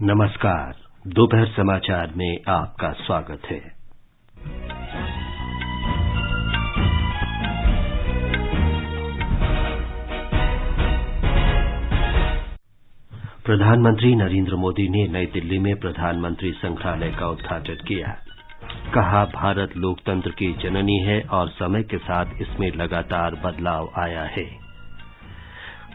नमस्कार। दोपहर समाचार में आपका स्वागत है। प्रधानमंत्री नरेंद्र मोदी ने नई दिल्ली में प्रधानमंत्री संग्रहालय का उद्घाटन किया। कहा, भारत लोकतंत्र की जननी है और समय के साथ इसमें लगातार बदलाव आया है।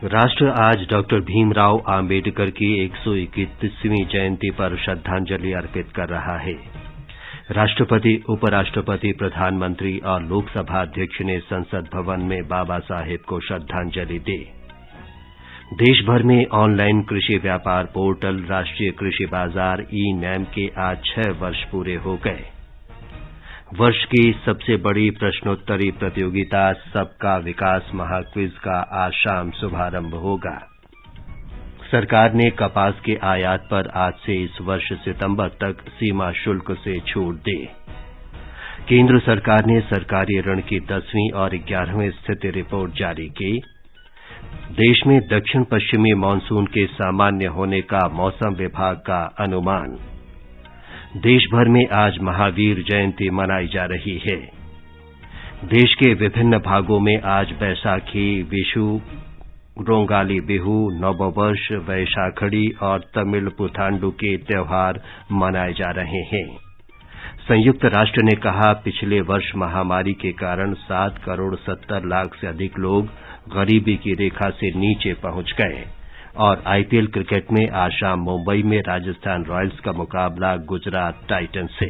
राष्ट्र आज डॉक्टर भीमराव आम्बेडकर की 131वीं जयंती पर श्रद्धांजलि अर्पित कर रहा है। राष्ट्रपति, उपराष्ट्रपति, प्रधानमंत्री और लोकसभा अध्यक्ष ने संसद भवन में बाबा साहेब को श्रद्धांजलि दी। देश भर में ऑनलाइन कृषि व्यापार पोर्टल राष्ट्रीय कृषि बाजार ई-नैम के आज 6 वर्ष पूरे हो गए। वर्ष की सबसे बड़ी प्रश्नोत्तरी प्रतियोगिता सबका विकास महाक्विज का आज शाम शुभारंभ होगा। सरकार ने कपास के आयात पर आज से इस वर्ष सितंबर तक सीमा शुल्क से छूट दी। केंद्र सरकार ने सरकारी ऋण की 10वीं और 11वीं स्थिति रिपोर्ट जारी की। देश में दक्षिण पश्चिमी मानसून के सामान्य होने का मौसम विभाग का अनुमान। देश भर में आज महावीर जयंती मनाई जा रही है। देश के विभिन्न भागों में आज बैसाखी, विशु, रोंगाली बिहू, नववर्ष, वैशाखड़ी और तमिल पुथांडु के त्योहार मनाए जा रहे हैं। संयुक्त राष्ट्र ने कहा, पिछले वर्ष महामारी के कारण 7 करोड़ 70 लाख से अधिक लोग गरीबी की रेखा से नीचे पहुंच गए। और आईपीएल क्रिकेट में आज शाम मुंबई में राजस्थान रॉयल्स का मुकाबला गुजरात टाइटंस से।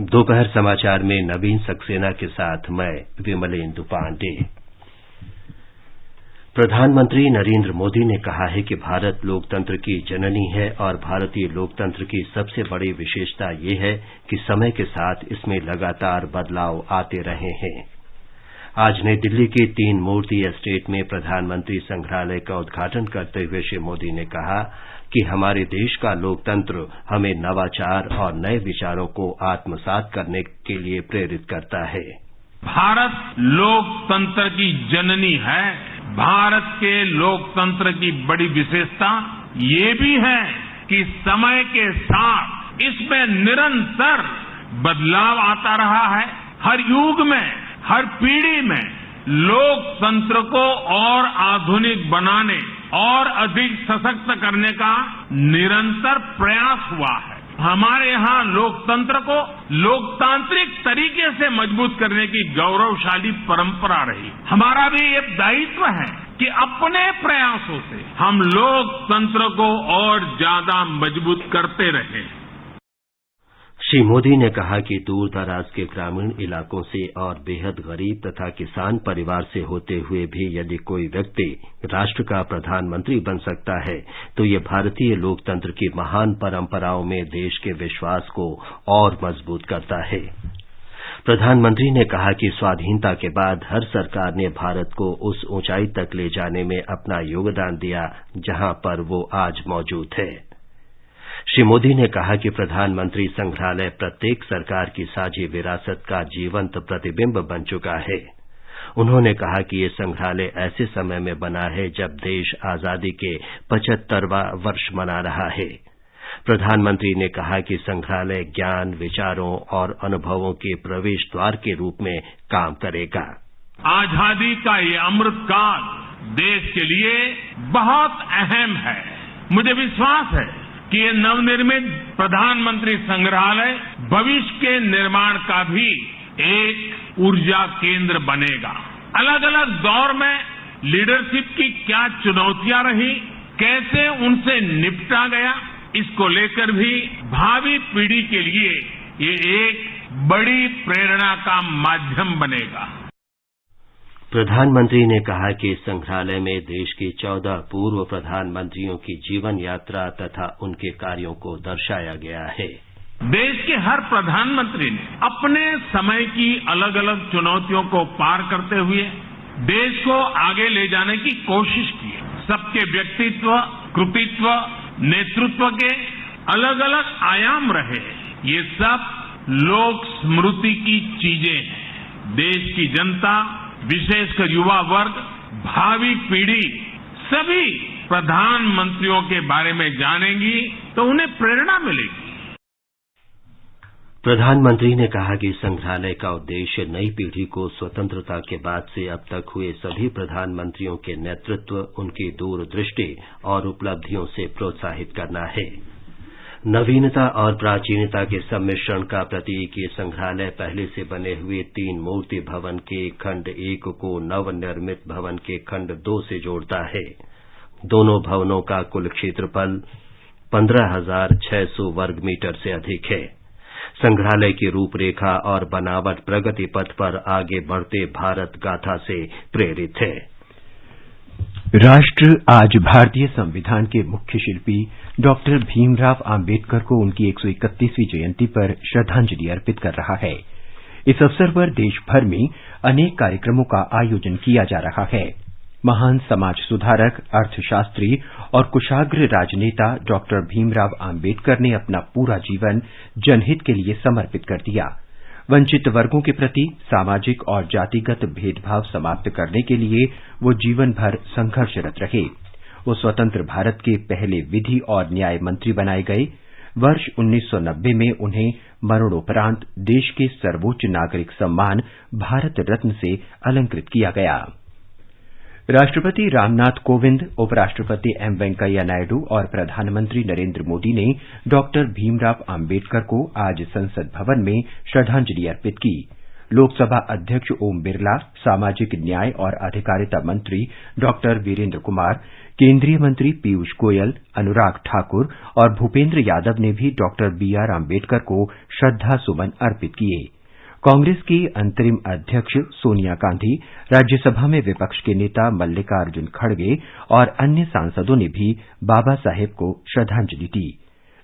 दोपहर समाचार में नवीन सक्सेना के साथ मैं विमलेंदु पांडे। प्रधानमंत्री नरेंद्र मोदी ने कहा है कि भारत लोकतंत्र की जननी है और भारतीय लोकतंत्र की सबसे बड़ी विशेषता ये है कि समय के साथ इसमें लगातार बदलाव आते रहे हैं। आज नई दिल्ली के 3 मूर्ति एस्टेट में प्रधानमंत्री संग्रहालय का उद्घाटन करते हुए श्री मोदी ने कहा कि हमारे देश का लोकतंत्र हमें नवाचार और नए विचारों को आत्मसात करने के लिए प्रेरित करता है। भारत लोकतंत्र की जननी है। भारत के लोकतंत्र की बड़ी विशेषता ये भी है कि समय के साथ इसमें निरंतर बदलाव आता रहा है। हर युग में, हर पीढ़ी में लोकतंत्र को और आधुनिक बनाने और अधिक सशक्त करने का निरंतर प्रयास हुआ है। हमारे यहाँ लोकतंत्र को लोकतांत्रिक तरीके से मजबूत करने की गौरवशाली परंपरा रही। हमारा भी ये दायित्व है कि अपने प्रयासों से हम लोकतंत्र को और ज्यादा मजबूत करते रहें। श्री मोदी ने कहा कि दूर दराज के ग्रामीण इलाकों से और बेहद गरीब तथा किसान परिवार से होते हुए भी यदि कोई व्यक्ति राष्ट्र का प्रधानमंत्री बन सकता है तो ये भारतीय लोकतंत्र की महान परंपराओं में देश के विश्वास को और मजबूत करता है। प्रधानमंत्री ने कहा कि स्वाधीनता के बाद हर सरकार ने भारत को उस ऊंचाई तक ले जाने में अपना योगदान दिया जहां पर वो आज मौजूद है। श्री मोदी ने कहा कि प्रधानमंत्री संग्रहालय प्रत्येक सरकार की साझी विरासत का जीवंत प्रतिबिंब बन चुका है। उन्होंने कहा कि ये संग्रहालय ऐसे समय में बना है जब देश आजादी के 75वां वर्ष मना रहा है। प्रधानमंत्री ने कहा कि संग्रहालय ज्ञान, विचारों और अनुभवों के प्रवेश द्वार के रूप में काम करेगा। आजादी का ये अमृतकाल देश के लिए बहुत अहम है। मुझे विश्वास है कि ये नवनिर्मित प्रधानमंत्री संग्रहालय भविष्य के निर्माण का भी एक ऊर्जा केंद्र बनेगा। अलग अलग दौर में लीडरशिप की क्या चुनौतियां रही, कैसे उनसे निपटा गया, इसको लेकर भी भावी पीढ़ी के लिए ये एक बड़ी प्रेरणा का माध्यम बनेगा। प्रधानमंत्री ने कहा कि इस संग्रहालय में देश के 14 पूर्व प्रधानमंत्रियों की जीवन यात्रा तथा उनके कार्यों को दर्शाया गया है। देश के हर प्रधानमंत्री ने अपने समय की अलग अलग चुनौतियों को पार करते हुए देश को आगे ले जाने की कोशिश की। सबके व्यक्तित्व, कृतित्व, नेतृत्व के अलग अलग आयाम रहे। ये सब लोक स्मृति की चीजें हैं। देश की जनता, विशेषकर युवा वर्ग भावी पीढ़ी सभी प्रधानमंत्रियों के बारे में जानेगी तो उन्हें प्रेरणा मिलेगी। प्रधानमंत्री ने कहा कि संग्रहालय का उद्देश्य नई पीढ़ी को स्वतंत्रता के बाद से अब तक हुए सभी प्रधानमंत्रियों के नेतृत्व, उनकी दूरदृष्टि और उपलब्धियों से प्रोत्साहित करना है। नवीनता और प्राचीनता के सम्मिश्रण का प्रतीक ये संग्रहालय पहले से बने हुए 3 मूर्ति भवन के खंड 1 को नवनिर्मित भवन के खंड 2 से जोड़ता है। दोनों भवनों का कुल क्षेत्रफल 15,600 वर्ग मीटर से अधिक है। संग्रहालय की रूपरेखा और बनावट प्रगति पथ पर आगे बढ़ते भारत गाथा से प्रेरित है। राष्ट्र आज भारतीय संविधान के मुख्य शिल्पी डॉक्टर भीमराव आम्बेडकर को उनकी 131वीं जयंती पर श्रद्धांजलि अर्पित कर रहा है। इस अवसर पर देश भर में अनेक कार्यक्रमों का आयोजन किया जा रहा है। महान समाज सुधारक, अर्थशास्त्री और कुशाग्र राजनेता डॉक्टर भीमराव आम्बेडकर ने अपना पूरा जीवन जनहित के लिए समर्पित कर दिया। वंचित वर्गों के प्रति सामाजिक और जातिगत भेदभाव समाप्त करने के लिए वो जीवन भर संघर्षरत रहे। वो स्वतंत्र भारत के पहले विधि और न्याय मंत्री बनाए गए। वर्ष 1990 में उन्हें मरणोपरांत देश के सर्वोच्च नागरिक सम्मान भारत रत्न से अलंकृत किया गया। राष्ट्रपति रामनाथ कोविंद, उपराष्ट्रपति एम वेंकैया नायडू और प्रधानमंत्री नरेंद्र मोदी ने डॉक्टर भीमराव आम्बेडकर को आज संसद भवन में श्रद्धांजलि अर्पित की। लोकसभा अध्यक्ष ओम बिरला, सामाजिक न्याय और अधिकारिता मंत्री डॉक्टर वीरेंद्र कुमार, केंद्रीय मंत्री पीयूष गोयल, अनुराग ठाकुर और भूपेंद्र यादव ने भी डॉक्टर बीआर आम्बेडकर को श्रद्धा सुमन अर्पित किए। कांग्रेस की अंतरिम अध्यक्ष सोनिया गांधी, राज्यसभा में विपक्ष के नेता मल्लिकार्जुन खड़गे और अन्य सांसदों ने भी बाबा साहेब को श्रद्धांजलि दी।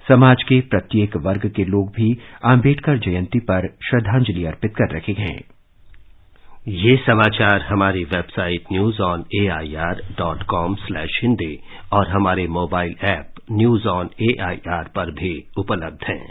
समाज के प्रत्येक वर्ग के लोग भी आम्बेडकर जयंती पर श्रद्धांजलि अर्पित कर रहे हैं। ये समाचार हमारी वेबसाइट newsonair.com/hindi और हमारे mobile app news on AIR पर भी उपलब्ध हैं।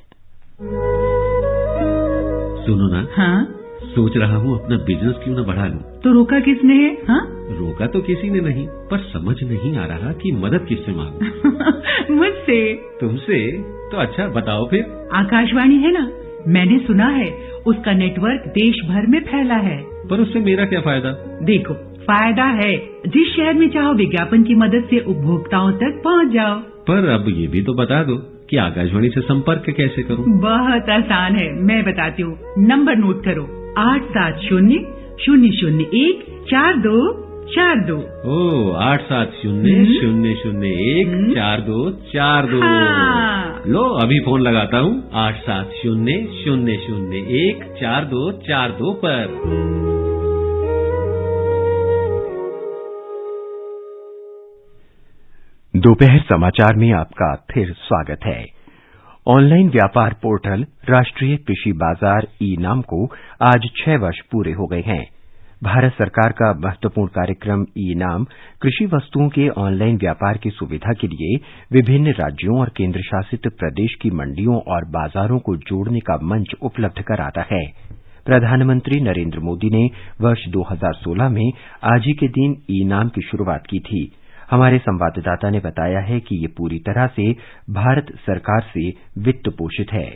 सुनो ना, हाँ? सोच रहा हूँ अपना बिजनेस क्यों न बढ़ा लूं। तो रोका किसने है? हाँ? रोका तो किसी ने नहीं, पर समझ नहीं आ रहा कि मदद किससे मांगूं। मुझसे। तुमसे? तो अच्छा बताओ फिर। आकाशवाणी है ना, मैंने सुना है उसका नेटवर्क देश भर में फैला है। पर उससे मेरा क्या फायदा? देखो, फायदा है, जिस शहर में चाहो विज्ञापन की मदद से उपभोक्ताओं तक पहुँच जाओ। पर अब ये भी तो बता दो कि आकाशवाणी से संपर्क कैसे करूं? बहुत आसान है, मैं बताती हूँ। नंबर नोट करो, 870-001-4242। ओ 870-001-4242। हाँ। लो अभी फोन लगाता हूँ 870-001-4242 पर। दोपहर समाचार में आपका फिर स्वागत है। ऑनलाइन व्यापार पोर्टल राष्ट्रीय कृषि बाजार ई-नाम को आज 6 वर्ष पूरे हो गए हैं। भारत सरकार का महत्वपूर्ण कार्यक्रम ई-नाम कृषि वस्तुओं के ऑनलाइन व्यापार की सुविधा के लिए विभिन्न राज्यों और केंद्र शासित प्रदेश की मंडियों और बाजारों को जोड़ने का मंच उपलब्ध कराता है। प्रधानमंत्री नरेंद्र मोदी ने वर्ष 2016 में आज ही के दिन ई-नाम की शुरुआत की थी। हमारे संवाददाता ने बताया है कि ये पूरी तरह से भारत सरकार से वित्त पोषित है।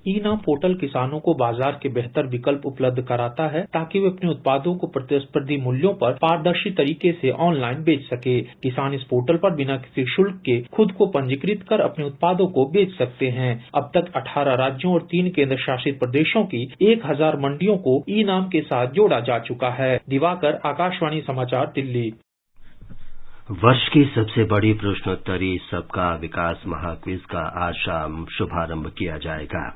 ई-नाम पोर्टल किसानों को बाजार के बेहतर विकल्प उपलब्ध कराता है ताकि वे अपने उत्पादों को प्रतिस्पर्धी मूल्यों पर पारदर्शी तरीके से ऑनलाइन बेच सके। किसान इस पोर्टल पर बिना किसी शुल्क के खुद को पंजीकृत कर अपने उत्पादों को बेच सकते हैं। अब तक 18 राज्यों और 3 केंद्र शासित प्रदेशों की 1000 मंडियों को ई-नाम के साथ जोड़ा जा चुका है। दिवाकर, आकाशवाणी समाचार, दिल्ली। वर्ष की सबसे बड़ी प्रश्नोत्तरी सबका विकास महाक्विज का आज शाम शुभारंभ किया जाएगा।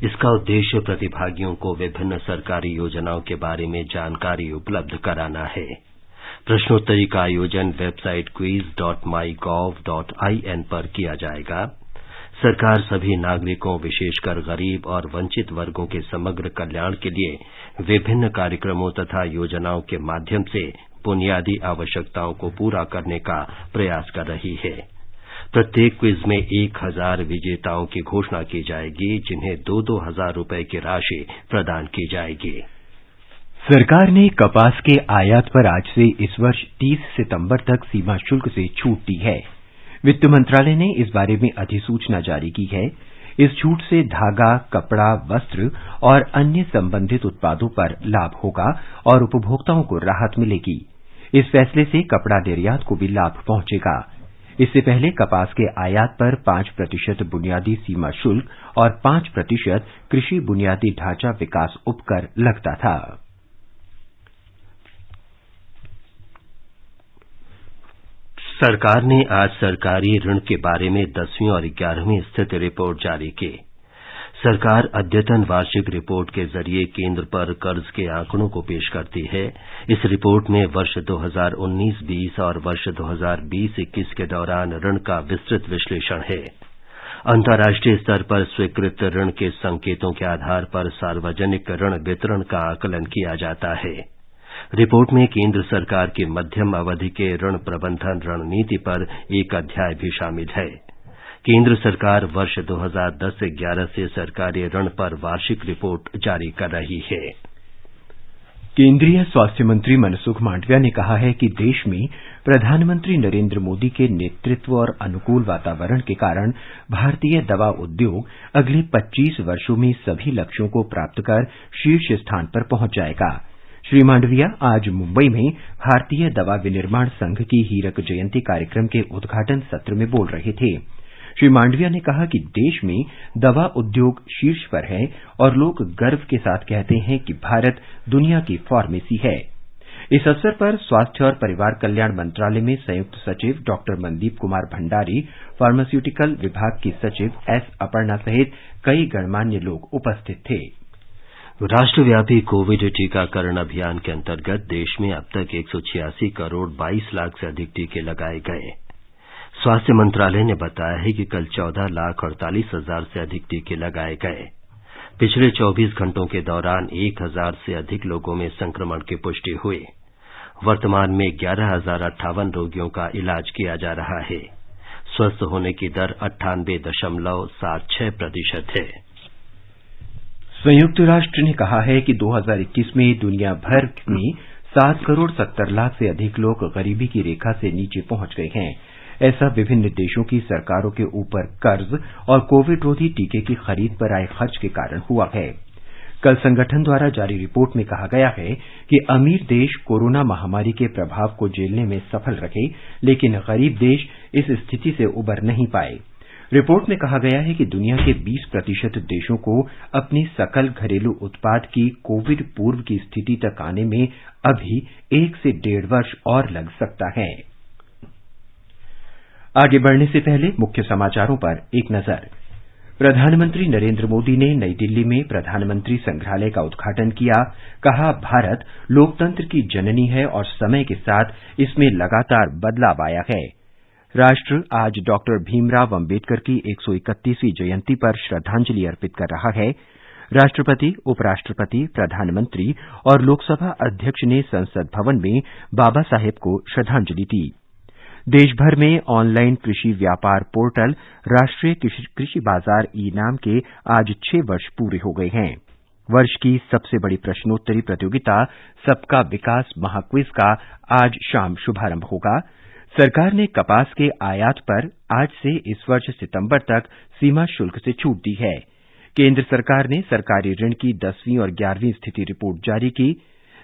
इसका उद्देश्य प्रतिभागियों को विभिन्न सरकारी योजनाओं के बारे में जानकारी उपलब्ध कराना है। प्रश्नोत्तरी का आयोजन वेबसाइट quiz.mygov.in पर किया जाएगा। सरकार सभी नागरिकों, विशेषकर गरीब और वंचित वर्गों के समग्र कल्याण के लिए विभिन्न कार्यक्रमों तथा योजनाओं के माध्यम से बुनियादी आवश्यकताओं को पूरा करने का प्रयास कर रही है। प्रत्येक क्विज में 1000 विजेताओं की घोषणा की जाएगी, जिन्हें 2-2 हजार रुपए की राशि प्रदान की जाएगी। सरकार ने कपास के आयात पर आज से इस वर्ष 30 सितंबर तक सीमा शुल्क से छूट दी है। वित्त मंत्रालय ने इस बारे में अधिसूचना जारी की है। इस छूट से धागा, कपड़ा, वस्त्र और अन्य संबंधित उत्पादों पर लाभ होगा और उपभोक्ताओं को राहत मिलेगी। इस फैसले से कपड़ा निर्यात को भी लाभ पहुंचेगा। इससे पहले कपास के आयात पर 5% बुनियादी सीमा शुल्क और 5% कृषि बुनियादी ढांचा विकास उपकर लगता था। सरकार ने आज सरकारी ऋण के बारे में 10वीं और 11वीं स्थिति रिपोर्ट जारी की। सरकार अद्यतन वार्षिक रिपोर्ट के जरिए केंद्र पर कर्ज के आंकड़ों को पेश करती है। इस रिपोर्ट में वर्ष 2019-20 और वर्ष 2020-21 के दौरान ऋण का विस्तृत विश्लेषण है। अंतर्राष्ट्रीय स्तर पर स्वीकृत ऋण के संकेतों के आधार पर सार्वजनिक ऋण वितरण का आकलन किया जाता है। रिपोर्ट में केंद्र सरकार की मध्यम अवधि के ऋण प्रबंधन रणनीति पर एक अध्याय भी शामिल है। केंद्र सरकार वर्ष 2010-11 से सरकारी ऋण पर वार्षिक रिपोर्ट जारी कर रही है। केंद्रीय स्वास्थ्य मंत्री मनसुख मांडविया ने कहा है कि देश में प्रधानमंत्री नरेंद्र मोदी के नेतृत्व और अनुकूल वातावरण के कारण भारतीय दवा उद्योग अगले 25 वर्षों में सभी लक्ष्यों को प्राप्त कर शीर्ष स्थान पर पहुंच जाएगा। श्री मांडविया आज मुंबई में भारतीय दवा विनिर्माण संघ की हीरक जयंती कार्यक्रम के उद्घाटन सत्र में बोल रहे थे। श्री मांडविया ने कहा कि देश में दवा उद्योग शीर्ष पर है और लोग गर्व के साथ कहते हैं कि भारत दुनिया की फार्मेसी है। इस अवसर पर स्वास्थ्य और परिवार कल्याण मंत्रालय में संयुक्त सचिव डॉक्टर मनदीप कुमार भंडारी, फार्मास्यूटिकल विभाग की सचिव एस अपर्णा सहित कई गणमान्य लोग उपस्थित थे। राष्ट्रव्यापी कोविड टीकाकरण अभियान के अंतर्गत देश में अब तक 186 करोड़ 22 लाख से अधिक टीके लगाए गए। स्वास्थ्य मंत्रालय ने बताया है कि कल 14,48,000 से अधिक टीके लगाए गए। पिछले 24 घंटों के दौरान 1,000 से अधिक लोगों में संक्रमण की पुष्टि हुई। वर्तमान में 11,058 रोगियों का इलाज किया जा रहा है। स्वस्थ होने की दर 98.76% है। संयुक्त राष्ट्र ने कहा है कि 2021 में दुनिया भर में 7 करोड़ 70 लाख से अधिक लोग गरीबी की रेखा से नीचे पहुंच गए हैं। ऐसा विभिन्न देशों की सरकारों के ऊपर कर्ज और कोविड रोधी टीके की खरीद पर आए खर्च के कारण हुआ है। कल संगठन द्वारा जारी रिपोर्ट में कहा गया है कि अमीर देश कोरोना महामारी के प्रभाव को झेलने में सफल रहे, लेकिन गरीब देश इस स्थिति से उबर नहीं पाए। रिपोर्ट में कहा गया है कि दुनिया के 20% देशों को अपने सकल घरेलू उत्पाद की कोविड पूर्व की स्थिति तक आने में अभी 1 से 1.5 वर्ष और लग सकता है। आगे बढ़ने से पहले मुख्य समाचारों पर एक नजर। प्रधानमंत्री नरेंद्र मोदी ने नई दिल्ली में प्रधानमंत्री संग्रहालय का उद्घाटन किया। कहा, भारत लोकतंत्र की जननी है और समय के साथ इसमें लगातार बदलाव आया है। राष्ट्र आज डॉक्टर भीमराव अंबेडकर की 131वीं जयंती पर श्रद्धांजलि अर्पित कर रहा है। राष्ट्रपति, उपराष्ट्रपति, प्रधानमंत्री और लोकसभा अध्यक्ष ने संसद भवन में बाबा साहेब को श्रद्धांजलि दी। देश भर में ऑनलाइन कृषि व्यापार पोर्टल राष्ट्रीय कृषि बाजार ई-नाम के आज 6 वर्ष पूरे हो गए हैं। वर्ष की सबसे बड़ी प्रश्नोत्तरी प्रतियोगिता सबका विकास महाक्विज का आज शाम शुभारंभ होगा। सरकार ने कपास के आयात पर आज से इस वर्ष सितंबर तक सीमा शुल्क से छूट दी है। केंद्र सरकार ने सरकारी ऋण की 10वीं और 11वीं स्थिति रिपोर्ट जारी की।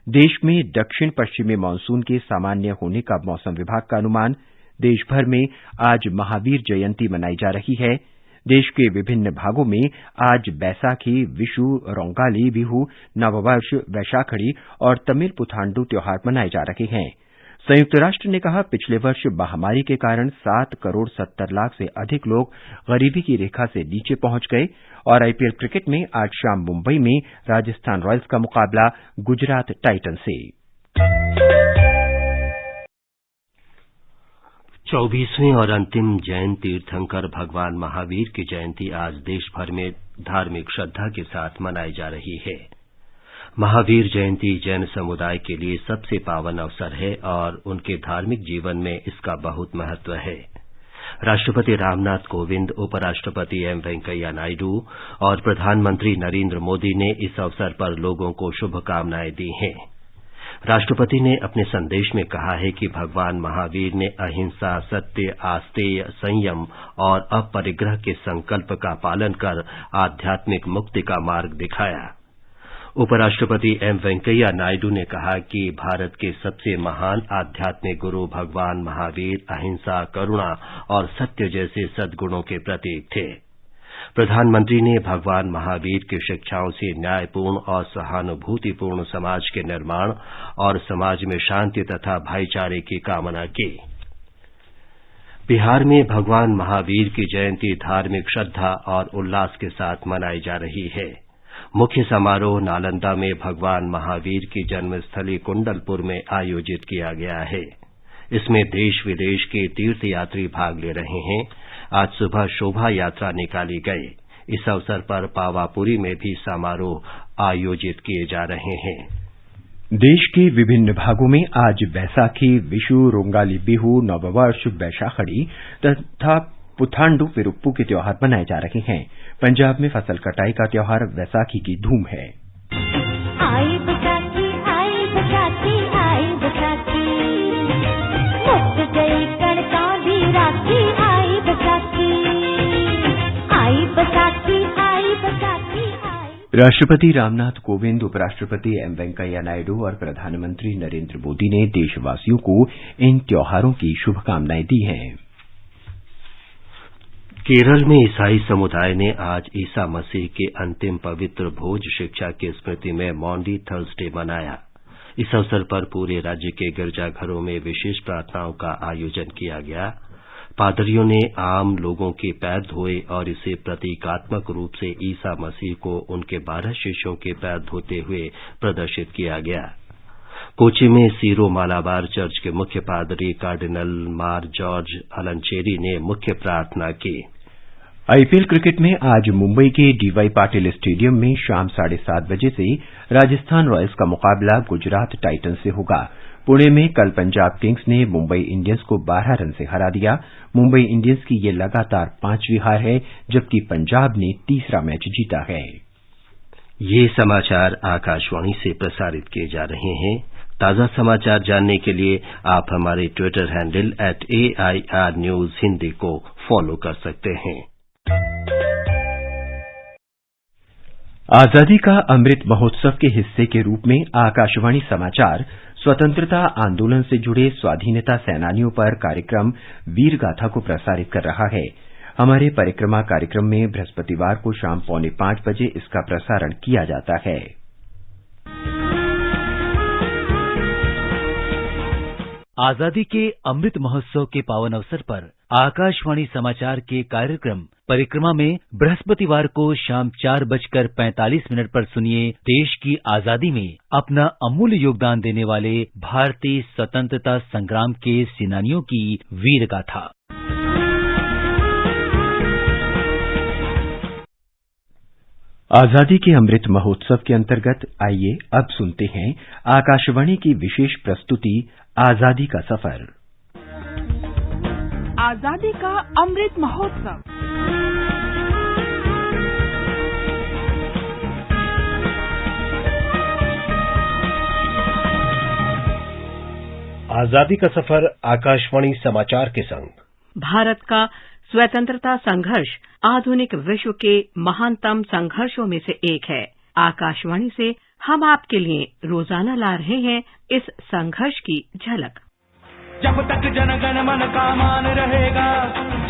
देश में दक्षिण पश्चिमी मानसून के सामान्य होने का मौसम विभाग का अनुमान। देश भर में आज महावीर जयंती मनाई जा रही है। देश के विभिन्न भागों में आज बैसाखी, विशु, रोंगाली बिहू, नववर्ष, वैशाखड़ी और तमिल पुथांडु त्योहार मनाए जा रहे हैं। संयुक्त राष्ट्र ने कहा, पिछले वर्ष महामारी के कारण 7 करोड़ 70 लाख से अधिक लोग गरीबी की रेखा से नीचे पहुंच गए। और आईपीएल क्रिकेट में आज शाम मुंबई में राजस्थान रॉयल्स का मुकाबला गुजरात टाइटंस से। 24वीं और अंतिम जैन तीर्थंकर भगवान महावीर की जयंती आज देश भर में धार्मिक श्रद्धा के साथ मनाई जा रही है। महावीर जयंती जैन समुदाय के लिए सबसे पावन अवसर है और उनके धार्मिक जीवन में इसका बहुत महत्व है। राष्ट्रपति रामनाथ कोविंद, उपराष्ट्रपति एम वेंकैया नायडू और प्रधानमंत्री नरेंद्र मोदी ने इस अवसर पर लोगों को शुभकामनाएं दी हैं। राष्ट्रपति ने अपने संदेश में कहा है कि भगवान महावीर ने अहिंसा, सत्य, आस्तेय, संयम और अपरिग्रह के संकल्प का पालन कर आध्यात्मिक मुक्ति का मार्ग दिखाया। उपराष्ट्रपति एम वेंकैया नायडू ने कहा कि भारत के सबसे महान आध्यात्मिक गुरु भगवान महावीर अहिंसा, करुणा और सत्य जैसे सद्गुणों के प्रतीक थे। प्रधानमंत्री ने भगवान महावीर की शिक्षाओं से न्यायपूर्ण और सहानुभूतिपूर्ण समाज के निर्माण और समाज में शांति तथा भाईचारे की कामना की। बिहार में भगवान महावीर की जयंती धार्मिक श्रद्धा और उल्लास के साथ मनाई जा रही है। मुख्य समारोह नालंदा में भगवान महावीर की जन्मस्थली कुंडलपुर में आयोजित किया गया है। इसमें देश विदेश के तीर्थयात्री भाग ले रहे हैं। आज सुबह शोभा यात्रा निकाली गई। इस अवसर पर पावापुरी में भी समारोह आयोजित किए जा रहे हैं। देश के विभिन्न भागों में आज बैसाखी, विशु, रोंगाली बिहू, नववर्ष, बैशाखड़ी तथा पुथांडु विरुप्पु के त्योहार मनाए जा रहे हैं। पंजाब में फसल कटाई का त्योहार बैसाखी की धूम है। आई बैसाखी, आई बैसाखी, आई बैसाखी, मुक्त गई कणका भी राखी, आई बैसाखी, आई बैसाखी, आई बैसाखी, आई। राष्ट्रपति रामनाथ कोविंद, उपराष्ट्रपति एम वेंकैया नायडू और प्रधानमंत्री नरेंद्र मोदी ने देशवासियों को इन त्योहारों की शुभकामनाएं दी हैं। केरल में ईसाई समुदाय ने आज ईसा मसीह के अंतिम पवित्र भोज शिक्षा की स्मृति में मॉन्डी थर्सडे मनाया। इस अवसर पर पूरे राज्य के गिरजाघरों में विशेष प्रार्थनाओं का आयोजन किया गया। पादरियों ने आम लोगों के पैर धोए और इसे प्रतीकात्मक रूप से ईसा मसीह को उनके 12 शिष्यों के पैर धोते हुए प्रदर्शित किया गया। कोच्चि में सीरो मालाबार चर्च के मुख्य पादरी कार्डिनल मार जॉर्ज अलंचेरी ने मुख्य प्रार्थना की। आईपीएल क्रिकेट में आज मुंबई के डीवाई पाटिल स्टेडियम में शाम 7:30 बजे से राजस्थान रॉयल्स का मुकाबला गुजरात टाइटंस से होगा। पुणे में कल पंजाब किंग्स ने मुंबई इंडियंस को 12 रन से हरा दिया। मुंबई इंडियंस की ये लगातार 5वीं हार है, जबकि पंजाब ने तीसरा मैच जीता है। ये समाचार आकाशवाणी से प्रसारित किए जा रहे हैं। ताजा समाचार जानने के लिए आप हमारे Twitter handle @AIR News Hindi को फॉलो कर सकते हैं। आजादी का अमृत महोत्सव के हिस्से के रूप में आकाशवाणी समाचार स्वतंत्रता आंदोलन से जुड़े स्वाधीनता सेनानियों पर कार्यक्रम वीर गाथा को प्रसारित कर रहा है। हमारे परिक्रमा कार्यक्रम में बृहस्पतिवार को शाम 4:45 बजे इसका प्रसारण किया जाता है। आजादी के अमृत महोत्सव के पावन अवसर पर आकाशवाणी समाचार के कार्यक्रम परिक्रमा में बृहस्पतिवार को शाम 4:45 पर सुनिए देश की आजादी में अपना अमूल्य योगदान देने वाले भारतीय स्वतंत्रता संग्राम के सेनानियों की वीर गाथा। आजादी के अमृत महोत्सव के अंतर्गत आइए अब सुनते हैं आकाशवाणी की विशेष प्रस्तुति आजादी का सफर। आजादी का अमृत महोत्सव। आजादी का सफर आकाशवाणी समाचार के संग। भारत का स्वतंत्रता संघर्ष आधुनिक विश्व के महानतम संघर्षों में से एक है। आकाशवाणी से हम आपके लिए रोजाना ला रहे हैं इस संघर्ष की झलक। जब तक जनगण मन का मान रहेगा,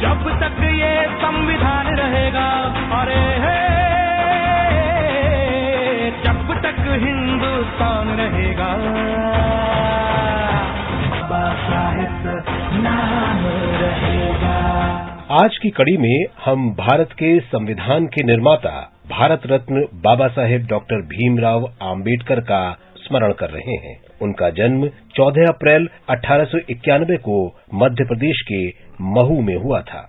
जब तक ये संविधान रहेगा, अरे हे, जब तक हिंदुस्तान रहेगा, बाबा साहेब नाम रहेगा। आज की कड़ी में हम भारत के संविधान के निर्माता भारत रत्न बाबा साहेब डॉक्टर भीमराव आम्बेडकर का स्मरण कर रहे हैं। उनका जन्म 14 अप्रैल 1891 को मध्य प्रदेश के महू में हुआ था।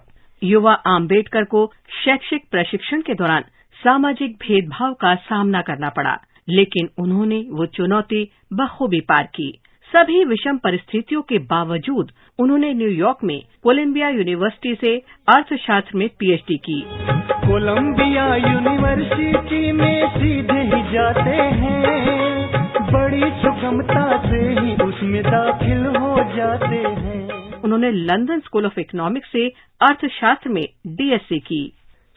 युवा आम्बेडकर को शैक्षिक प्रशिक्षण के दौरान सामाजिक भेदभाव का सामना करना पड़ा, लेकिन उन्होंने वो चुनौती बखूबी पार की। सभी विषम परिस्थितियों के बावजूद उन्होंने न्यूयॉर्क में कोलंबिया यूनिवर्सिटी से अर्थशास्त्र में पीएचडी की। कोलंबिया यूनिवर्सिटी में सीधे ही जाते हैं, बड़ी सुगमता से ही उसमें दाखिल हो जाते हैं। उन्होंने लंदन स्कूल ऑफ इकोनॉमिक्स से अर्थशास्त्र में डीएससी की।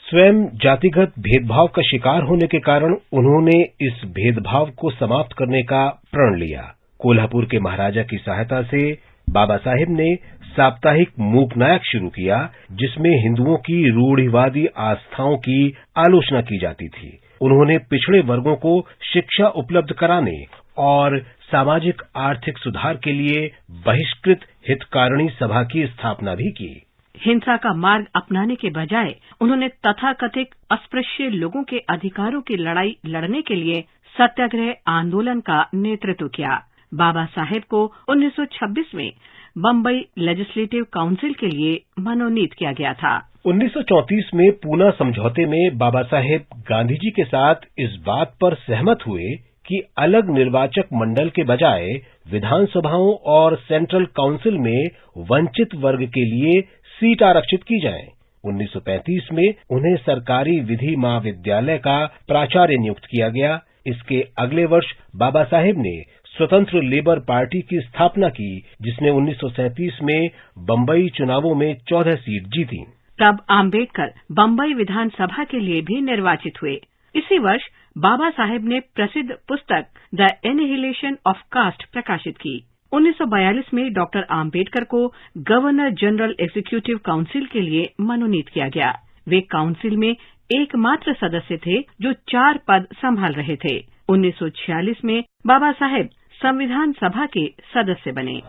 स्वयं जातिगत भेदभाव का शिकार होने के कारण उन्होंने इस भेदभाव को समाप्त करने का प्रण लिया। कोल्हापुर के महाराजा की सहायता से बाबा साहेब ने साप्ताहिक मूकनायक शुरू किया, जिसमें हिंदुओं की रूढ़िवादी आस्थाओं की आलोचना की जाती थी। उन्होंने पिछड़े वर्गों को शिक्षा उपलब्ध कराने और सामाजिक आर्थिक सुधार के लिए बहिष्कृत हितकारिणी सभा की स्थापना भी की। हिंसा का मार्ग अपनाने के बजाय उन्होंने तथाकथित अस्पृश्य लोगों के अधिकारों की लड़ाई लड़ने के लिए सत्याग्रह आंदोलन का नेतृत्व किया। बाबा साहेब को 1926 में बम्बई लेजिस्लेटिव काउंसिल के लिए मनोनीत किया गया था। 1934 में पूना समझौते में बाबा साहेब गांधी जी के साथ इस बात पर सहमत हुए कि अलग निर्वाचक मंडल के बजाय विधानसभाओं और सेंट्रल काउंसिल में वंचित वर्ग के लिए सीट आरक्षित की जाए। 1935 में उन्हें सरकारी विधि महाविद्यालय का प्राचार्य नियुक्त किया गया। इसके अगले वर्ष बाबा साहेब ने स्वतंत्र लेबर पार्टी की स्थापना की, जिसने 1937 में बम्बई चुनावों में 14 सीट जीती। तब आम्बेडकर बम्बई विधानसभा के लिए भी निर्वाचित हुए। इसी वर्ष बाबा साहेब ने प्रसिद्ध पुस्तक द एनिहिलेशन ऑफ कास्ट प्रकाशित की। 1942 में डॉक्टर आम्बेडकर को गवर्नर जनरल एग्जीक्यूटिव काउंसिल के लिए मनोनीत किया गया। वे काउंसिल में एकमात्र सदस्य थे जो 4 पद संभाल रहे थे। 1946 में बाबा साहेब संविधान सभा के सदस्य बने।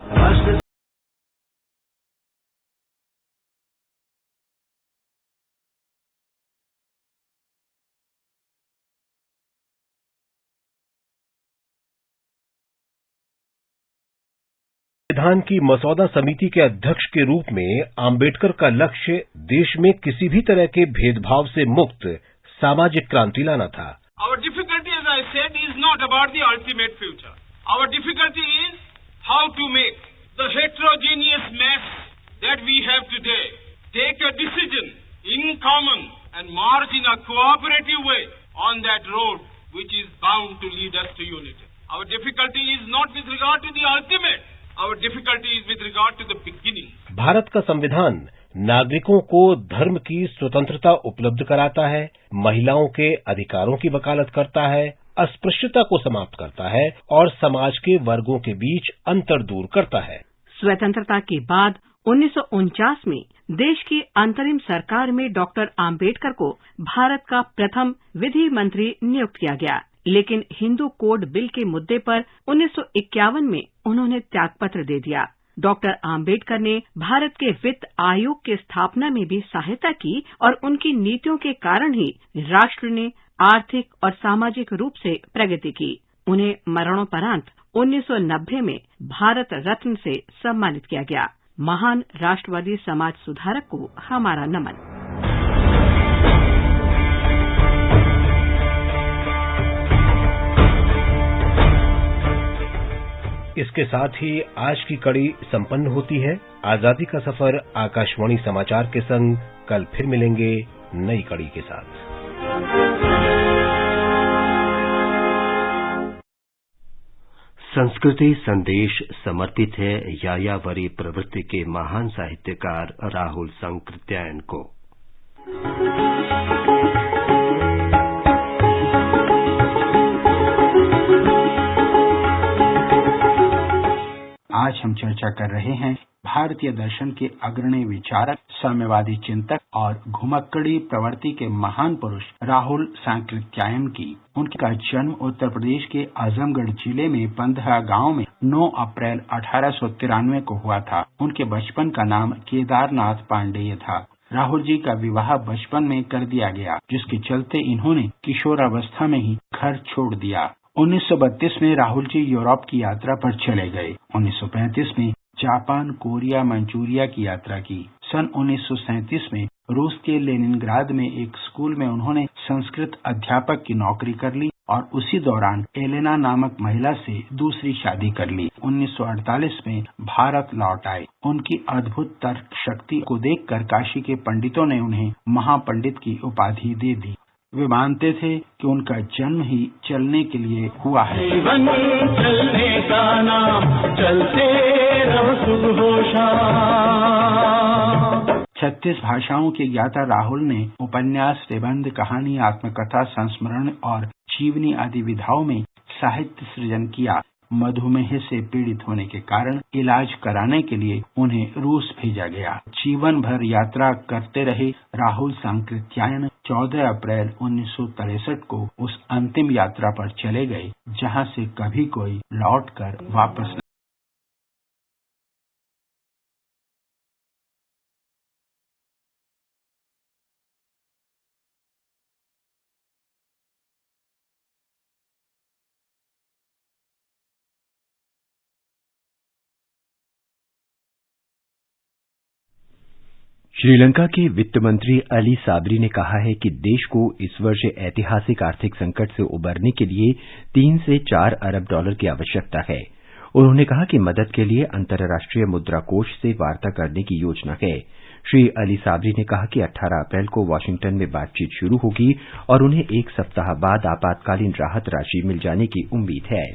संविधान की मसौदा समिति के अध्यक्ष के रूप में आम्बेडकर का लक्ष्य देश में किसी भी तरह के भेदभाव से मुक्त सामाजिक क्रांति लाना था। Our difficulty, as I said, is not about the ultimate future. Our difficulty is how to make the heterogeneous mess that we have today take a decision in common and march in a cooperative way on that road which is bound to lead us to unity. Our difficulty is not with regard to the ultimate. Our difficulty is with regard to the beginning. Bharat का संविधान नागरिकों को धर्म की स्वतंत्रता उपलब्ध कराता है, महिलाओं के अधिकारों की वकालत करता है, अस्पृश्यता को समाप्त करता है और समाज के वर्गों के बीच अंतर दूर करता है। स्वतंत्रता के बाद 1949 में देश की अंतरिम सरकार में डॉक्टर आम्बेडकर को भारत का प्रथम विधि मंत्री नियुक्त किया गया, लेकिन हिंदू कोड बिल के मुद्दे पर 1951 में उन्होंने त्यागपत्र दे दिया। डॉक्टर आम्बेडकर ने भारत के वित्त आयोग के स्थापना में भी सहायता की और उनकी नीतियों के कारण ही राष्ट्र ने आर्थिक और सामाजिक रूप से प्रगति की। उन्हें मरणोपरांत 1990 में भारत रत्न से सम्मानित किया गया। महान राष्ट्रवादी समाज सुधारक को हमारा नमन। इसके साथ ही आज की कड़ी संपन्न होती है। आजादी का सफर आकाशवाणी समाचार के संग कल फिर मिलेंगे नई कड़ी के साथ। संस्कृति संदेश समर्पित है यायावरी प्रवृत्ति के महान साहित्यकार राहुल सांकृत्यायन को। आज हम चर्चा कर रहे हैं भारतीय दर्शन के अग्रणी विचारक, साम्यवादी चिंतक और घुमक्कड़ी प्रवृत्ति के महान पुरुष राहुल सांकृत्यायन की। उनका जन्म उत्तर प्रदेश के आजमगढ़ जिले में पंधरा गांव में 9 अप्रैल 1893 को हुआ था। उनके बचपन का नाम केदारनाथ पांडेय था। राहुल जी का विवाह बचपन में कर दिया गया, जिसके चलते इन्होंने किशोरावस्था में ही घर छोड़ दिया। 1932 में राहुल जी यूरोप की यात्रा पर चले गए। 1935 में जापान, कोरिया, मंचूरिया की यात्रा की। सन 1937 में रूस के लेनिनग्राद में एक स्कूल में उन्होंने संस्कृत अध्यापक की नौकरी कर ली और उसी दौरान एलेना नामक महिला से दूसरी शादी कर ली। 1948 में भारत लौट आए। उनकी अद्भुत तर्क शक्ति को देखकर काशी के पंडितों ने उन्हें महापंडित की उपाधि दे दी। वे मानते थे कि उनका जन्म ही चलने के लिए हुआ है। जीवन चलने का नाम, चलते रहो सुघोषा। 36 भाषाओं के ज्ञाता राहुल ने उपन्यास, निबंध, कहानी, आत्मकथा, संस्मरण और जीवनी आदि विधाओं में साहित्य सृजन किया। मधुमेह से पीड़ित होने के कारण इलाज कराने के लिए उन्हें रूस भेजा गया। जीवन भर यात्रा करते रहे राहुल सांकृत्यायन 14 अप्रैल 1963 को उस अंतिम यात्रा पर चले गए जहां से कभी कोई लौटकर वापस श्रीलंका के वित्त मंत्री अली साबरी ने कहा है कि देश को इस वर्ष ऐतिहासिक आर्थिक संकट से उबरने के लिए 3 से 4 अरब डॉलर की आवश्यकता है। उन्होंने कहा कि मदद के लिए अंतर्राष्ट्रीय मुद्रा कोष से वार्ता करने की योजना है। श्री अली साबरी ने कहा कि 18 अप्रैल को वाशिंगटन में बातचीत शुरू होगी और उन्हें 1 सप्ताह बाद आपातकालीन राहत राशि मिल जाने की उम्मीद है।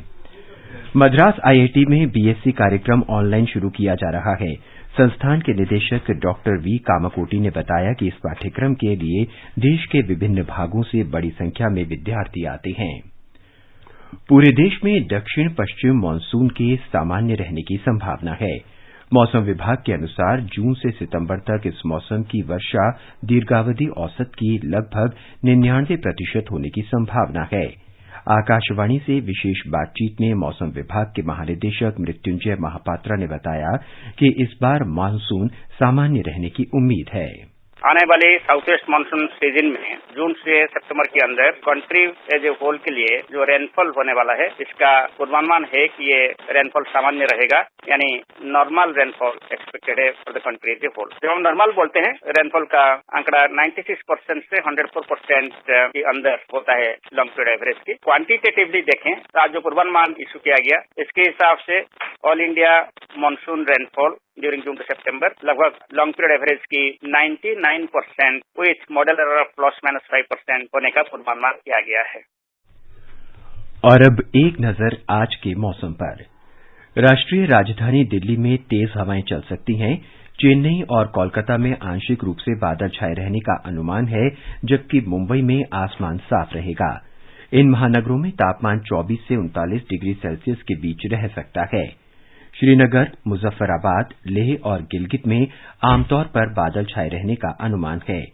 मद्रास आईआईटी में बीएससी कार्यक्रम ऑनलाइन शुरू किया जा रहा है। संस्थान के निदेशक डॉक्टर वी कामाकोटी ने बताया कि इस पाठ्यक्रम के लिए देश के विभिन्न भागों से बड़ी संख्या में विद्यार्थी आते हैं। पूरे देश में दक्षिण पश्चिम मानसून के सामान्य रहने की संभावना है। मौसम विभाग के अनुसार जून से सितंबर तक इस मौसम की वर्षा दीर्घावधि औसत की लगभग 99% होने की संभावना है। आकाशवाणी से विशेष बातचीत में मौसम विभाग के महानिदेशक मृत्युंजय महापात्रा ने बताया कि इस बार मानसून सामान्य रहने की उम्मीद है। आने वाले साउथ वेस्ट मानसून सीजन में जून से सितंबर के अंदर कंट्री एज ए होल के लिए जो रेनफॉल होने वाला है, इसका पूर्वानुमान है कि ये रेनफॉल सामान्य रहेगा, यानी नॉर्मल रेनफॉल एक्सपेक्टेड है for the country as a whole. जब हम नॉर्मल बोलते हैं, रेनफॉल का आंकड़ा 96% से 104% के अंदर होता है लॉन्ग पीरियड एवरेज की। क्वांटिटेटिवली देखें तो आज जो पूर्वानुमान इशू किया गया, इसके हिसाब से all India monsoon rainfall during June to September लगभग लॉन्ग पीरियड एवरेज की 99% विथ मॉडल एरर ऑफ ±5% होने का पूर्वानुमान किया गया है। और अब एक नजर आज के मौसम पर। राष्ट्रीय राजधानी दिल्ली में तेज हवाएं चल सकती हैं। चेन्नई और कोलकाता में आंशिक रूप से बादल छाए रहने का अनुमान है, जबकि मुंबई में आसमान साफ रहेगा। इन महानगरों में तापमान 24 से 39 डिग्री सेल्सियस के बीच रह सकता है। श्रीनगर, मुजफ्फराबाद, लेह और गिलगित में आमतौर पर बादल छाए रहने का अनुमान है।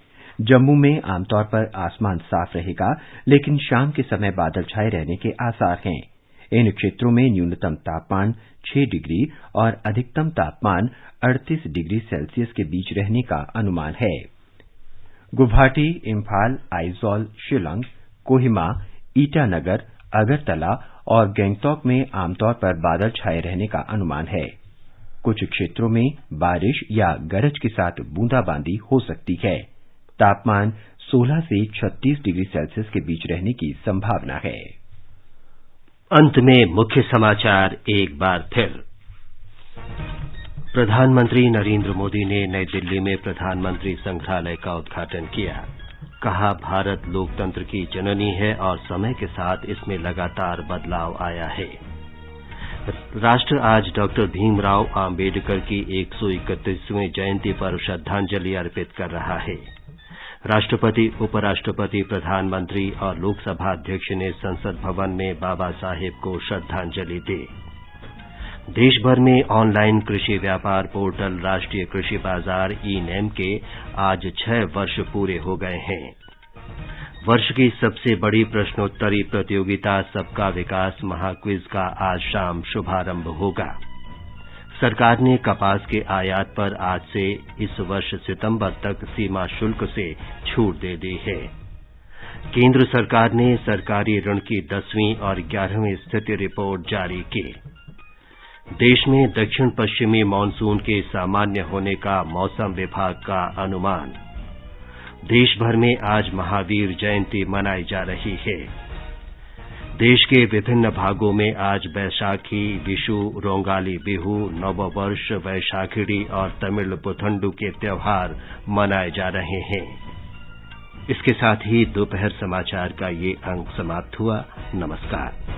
जम्मू में आमतौर पर आसमान साफ रहेगा, लेकिन शाम के समय बादल छाए रहने के आसार हैं। इन क्षेत्रों में न्यूनतम तापमान 6 डिग्री और अधिकतम तापमान 38 डिग्री सेल्सियस के बीच रहने का अनुमान है। गुवाहाटी, इम्फाल, आइजॉल, शिलांग, कोहिमा, ईटानगर, अगरतला और गैंगटॉक में आमतौर पर बादल छाए रहने का अनुमान है। कुछ क्षेत्रों में बारिश या गरज के साथ बूंदाबांदी हो सकती है। तापमान 16 से 36 डिग्री सेल्सियस के बीच रहने की संभावना है। अंत में मुख्य समाचार एक बार फिर। प्रधानमंत्री नरेंद्र मोदी ने नई दिल्ली में प्रधानमंत्री संग्रहालय का उद्घाटन किया। कहा, भारत लोकतंत्र की जननी है और समय के साथ इसमें लगातार बदलाव आया है। राष्ट्र आज डॉक्टर भीमराव आम्बेडकर की 131वीं जयंती पर श्रद्धांजलि अर्पित कर रहा है। राष्ट्रपति, उपराष्ट्रपति, प्रधानमंत्री और लोकसभा अध्यक्ष ने संसद भवन में बाबा साहेब को श्रद्धांजलि दी। देश भर में ऑनलाइन कृषि व्यापार पोर्टल राष्ट्रीय कृषि बाजार ई-नैम के आज 6 वर्ष पूरे हो गए हैं। वर्ष की सबसे बड़ी प्रश्नोत्तरी प्रतियोगिता सबका विकास महाक्विज का आज शाम शुभारंभ होगा। सरकार ने कपास के आयात पर आज से इस वर्ष सितंबर तक सीमा शुल्क से छूट दे दी है। केंद्र सरकार ने सरकारी ऋण की 10वीं और 11वीं स्थिति रिपोर्ट जारी की। देश में दक्षिण पश्चिमी मानसून के सामान्य होने का मौसम विभाग का अनुमान। देश भर में आज महावीर जयंती मनाई जा रही है। देश के विभिन्न भागों में आज बैसाखी, विशु, रोंगाली बिहू, नववर्ष, वैशाखिड़ी और तमिल पुथंडु के त्योहार मनाए जा रहे हैं। इसके साथ ही दोपहर समाचार का ये अंक समाप्त हुआ। नमस्कार।